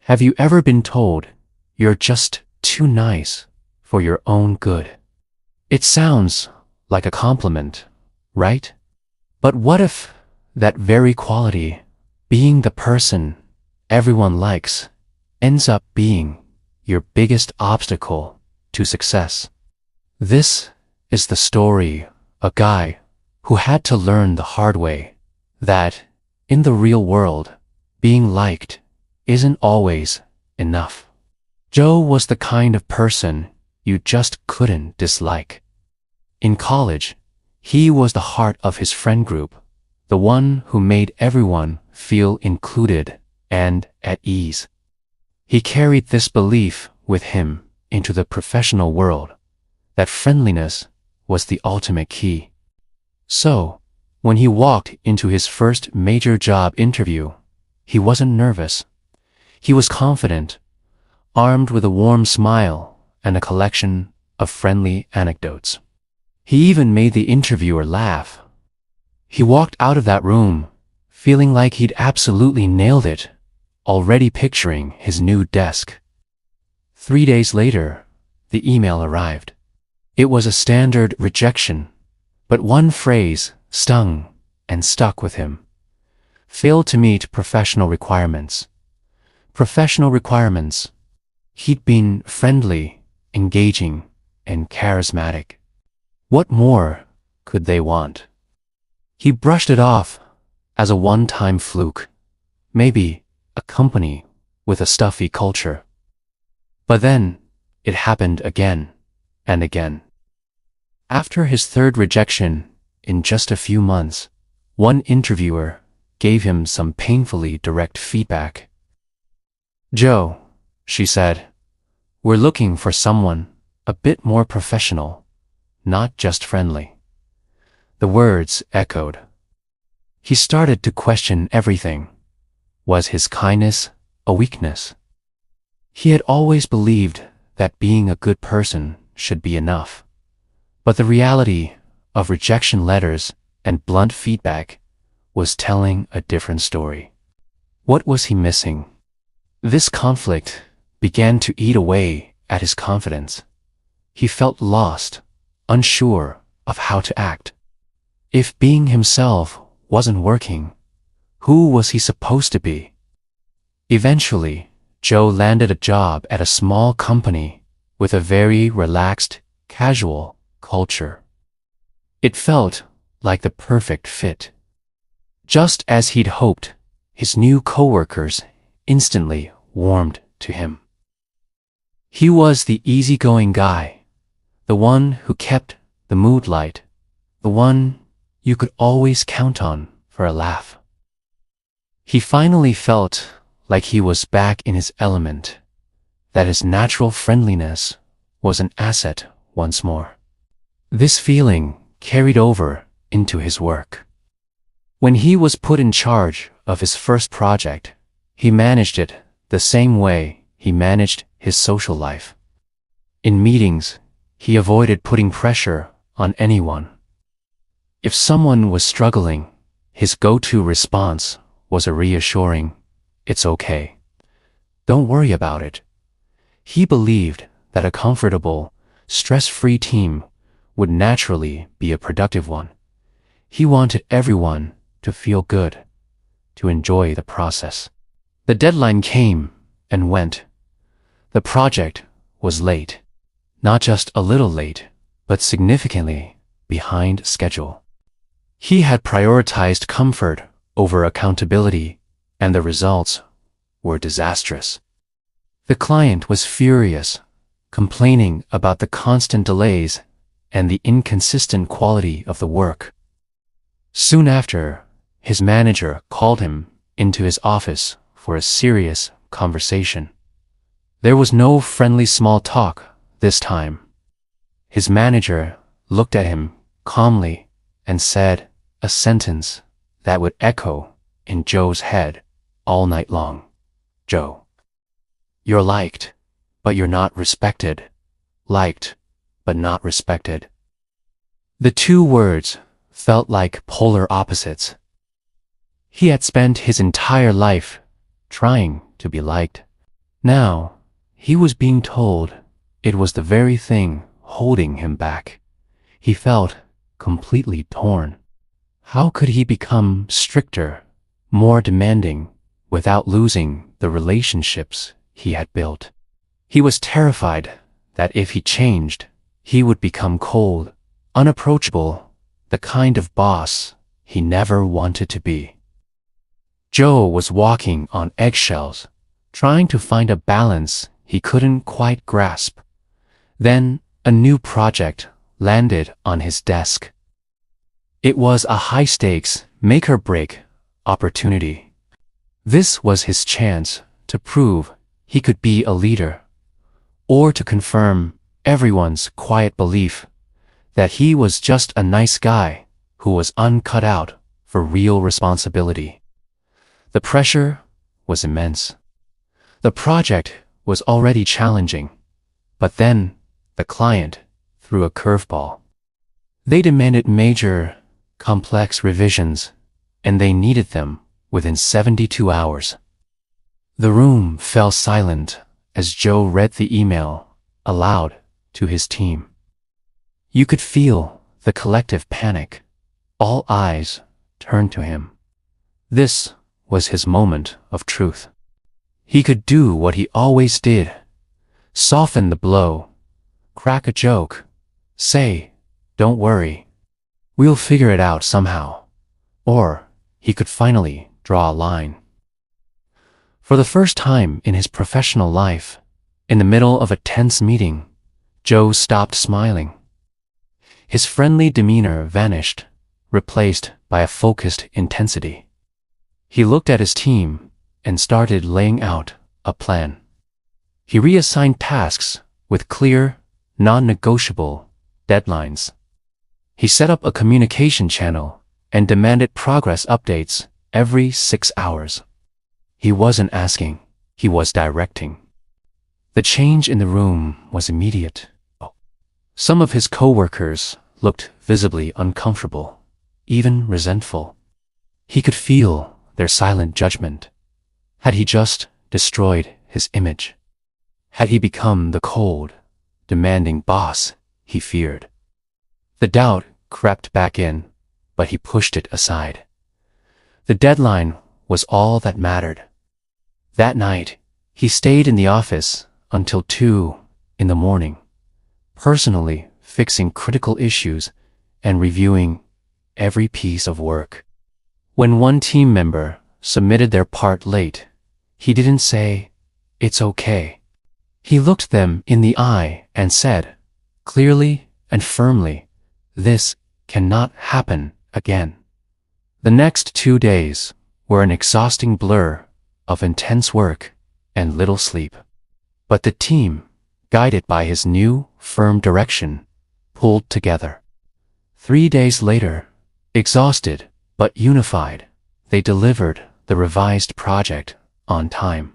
Have you ever been told you're just too nice for your own good? It sounds like a compliment, right? But what if that very quality, being the person everyone likes, ends up being your biggest obstacle to success? This is the story of a guy who had to learn the hard way that, in the real world, being liked isn't always enough. Joe was the kind of person you just couldn't dislike. In college, he was the heart of his friend group, the one who made everyone feel included and at ease. He carried this belief with him into the professional world, that friendliness was the ultimate key. So, when he walked into his first major job interview, he wasn't nervous. He was confident, armed with a warm smile and a collection of friendly anecdotes. He even made the interviewer laugh. He walked out of that room feeling like he'd absolutely nailed it, already picturing his new desk. 3 days later, the email arrived. It was a standard rejection, but one phrase stung and stuck with him. Failed to meet professional requirements. Professional requirements. He'd been friendly, engaging, and charismatic. What more could they want? He brushed it off as a one-time fluke, maybe a company with a stuffy culture. But then it happened again and again. After his third rejection in just a few months, one interviewer gave him some painfully direct feedback. "Joe," she said, "we're looking for someone a bit more professional, not just friendly." The words echoed. He started to question everything. Was his kindness a weakness? He had always believed that being a good person should be enough. But the reality of rejection letters and blunt feedback was telling a different story. What was he missing? This conflict began to eat away at his confidence. He felt lost, unsure of how to act. If being himself wasn't working, who was he supposed to be? Eventually, Joe landed a job at a small company with a very relaxed, casual culture. It felt like the perfect fit. Just as he'd hoped, his new coworkers instantly warmed to him. He was the easygoing guy, the one who kept the mood light, the one you could always count on for a laugh. He finally felt like he was back in his element, that his natural friendliness was an asset once more. This feeling carried over into his work. When he was put in charge of his first project, he managed it the same way he managed his social life. In meetings, he avoided putting pressure on anyone. If someone was struggling, his go-to response was a reassuring, "It's okay. Don't worry about it." He believed that a comfortable, stress-free team would naturally be a productive one. He wanted everyone to feel good, to enjoy the process. The deadline came and went. The project was late. Not just a little late, but significantly behind schedule. He had prioritized comfort over accountability, and the results were disastrous. The client was furious, complaining about the constant delays and the inconsistent quality of the work. Soon after, his manager called him into his office for a serious conversation. There was no friendly small talk this time. His manager looked at him calmly and said a sentence that would echo in Joe's head all night long. "Joe, you're liked, but you're not respected. Liked, but not respected." The two words felt like polar opposites. He had spent his entire life trying to be liked, Now, he was being told it was the very thing holding him back. He felt completely torn. How could he become stricter, more demanding, without losing the relationships he had built? He was terrified that if he changed, he would become cold, unapproachable, the kind of boss he never wanted to be. Joe was walking on eggshells, trying to find a balance he couldn't quite grasp. Then a new project landed on his desk. It was a high-stakes, make-or-break opportunity. This was his chance to prove he could be a leader, or to confirm everyone's quiet belief that he was just a nice guy who was uncut out for real responsibility. The pressure was immense. The project was already challenging, but then the client threw a curveball. They demanded major, complex revisions, and they needed them within 72 hours. The room fell silent as Joe read the email aloud to his team. You could feel the collective panic. All eyes turned to him. This was his moment of truth. He could do what he always did: soften the blow, crack a joke, say, "Don't worry, we'll figure it out somehow." Or he could finally draw a line. For the first time in his professional life, in the middle of a tense meeting, Joe stopped smiling. His friendly demeanor vanished, replaced by a focused intensity. He looked at his team and started laying out a plan. He reassigned tasks with clear, non-negotiable deadlines. He set up a communication channel and demanded progress updates every 6 hours. He wasn't asking, he was directing. The change in the room was immediate. Some of his coworkers looked visibly uncomfortable, even resentful. He could feel their silent judgment. Had he just destroyed his image? Had he become the cold, demanding boss he feared? The doubt crept back in, but he pushed it aside. The deadline was all that mattered. That night, he stayed in the office until 2 in the morning, personally fixing critical issues and reviewing every piece of work. When one team member submitted their part late, he didn't say, "It's okay." He looked them in the eye and said, clearly and firmly, "This cannot happen again." The next 2 days were an exhausting blur of intense work and little sleep. But the team, guided by his new, firm direction, pulled together. 3 days later, exhausted but unified, they delivered the revised project on time.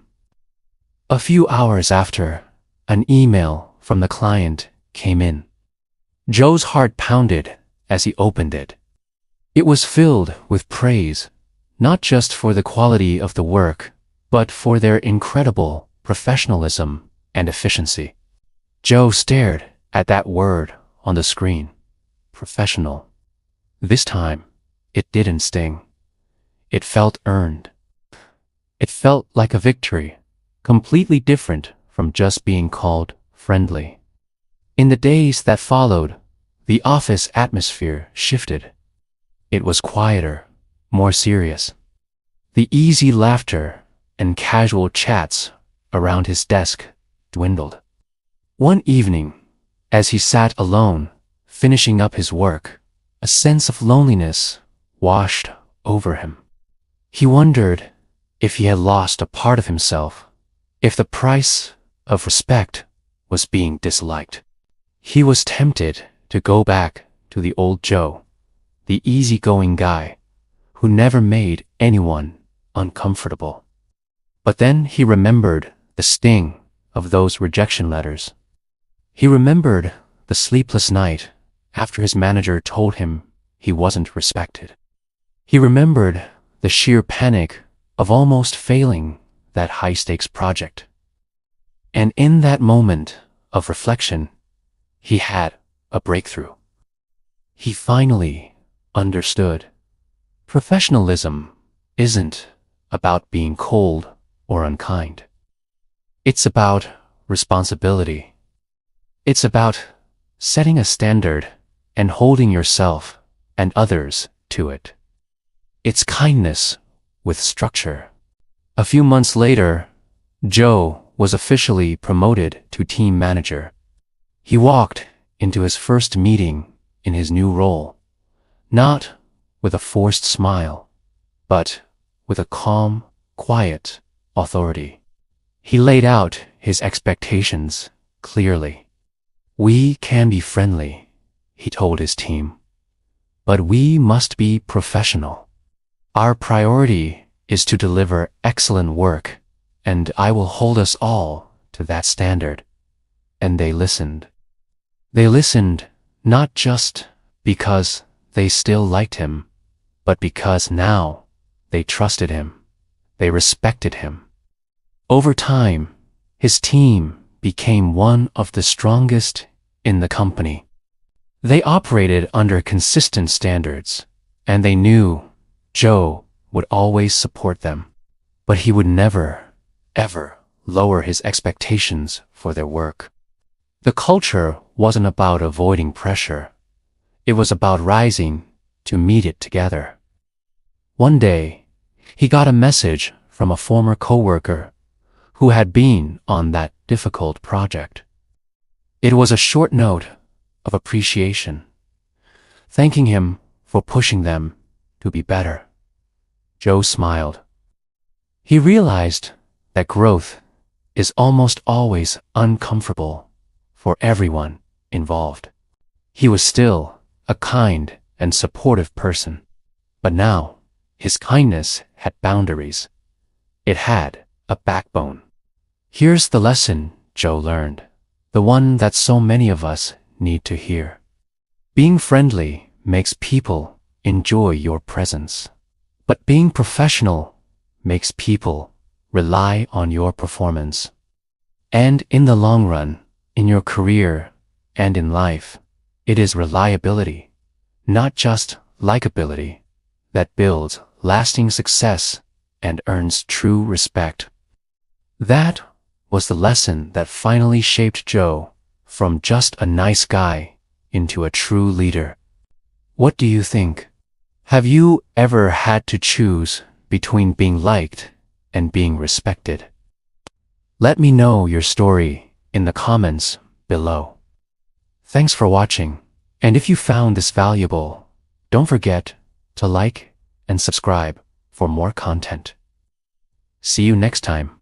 A few hours after, an email from the client came in. Joe's heart pounded as he opened it. It was filled with praise, not just for the quality of the work, but for their incredible professionalism and efficiency. Joe stared at that word on the screen. Professional. This time, it didn't sting. It felt earned. It felt like a victory, completely different from just being called friendly. In the days that followed, the office atmosphere shifted. It was quieter, more serious. The easy laughter and casual chats around his desk dwindled. One evening, as he sat alone, finishing up his work, a sense of loneliness washed over him. He wondered if he had lost a part of himself, if the price of respect was being disliked. He was tempted to go back to the old Joe, the easygoing guy who never made anyone uncomfortable. But then he remembered the sting of those rejection letters. He remembered the sleepless night after his manager told him he wasn't respected. He remembered the sheer panic of almost failing that high-stakes project. And in that moment of reflection, he had a breakthrough. He finally understood. Professionalism isn't about being cold or unkind. It's about responsibility. It's about setting a standard and holding yourself and others to it. It's kindness with structure. A few months later, Joe was officially promoted to team manager. He walked into his first meeting in his new role, not with a forced smile, but with a calm, quiet authority. He laid out his expectations clearly. "We can be friendly," he told his team, "but we must be professional. Our priority is to deliver excellent work, and I will hold us all to that standard." And they listened. They listened not just because they still liked him, but because now they trusted him. They respected him. Over time, his team became one of the strongest in the company. They operated under consistent standards, and they knew Joe would always support them. But he would never, ever lower his expectations for their work. The culture wasn't about avoiding pressure. It was about rising to meet it together. One day, he got a message from a former coworker who had been on that difficult project. It was a short note of appreciation, thanking him for pushing them to be better. Joe smiled. He realized that growth is almost always uncomfortable for everyone involved. He was still a kind and supportive person, but now his kindness had boundaries. It had a backbone. Here's the lesson Joe learned, the one that so many of us need to hear. Being friendly makes people enjoy your presence, but being professional makes people rely on your performance. And in the long run, in your career and in life, it is reliability, not just likability, that builds lasting success and earns true respect. That was the lesson that finally shaped Joe from just a nice guy into a true leader. What do you think? Have you ever had to choose between being liked and being respected? Let me know your story in the comments below. Thanks for watching, and if you found this valuable, don't forget to like and subscribe for more content. See you next time.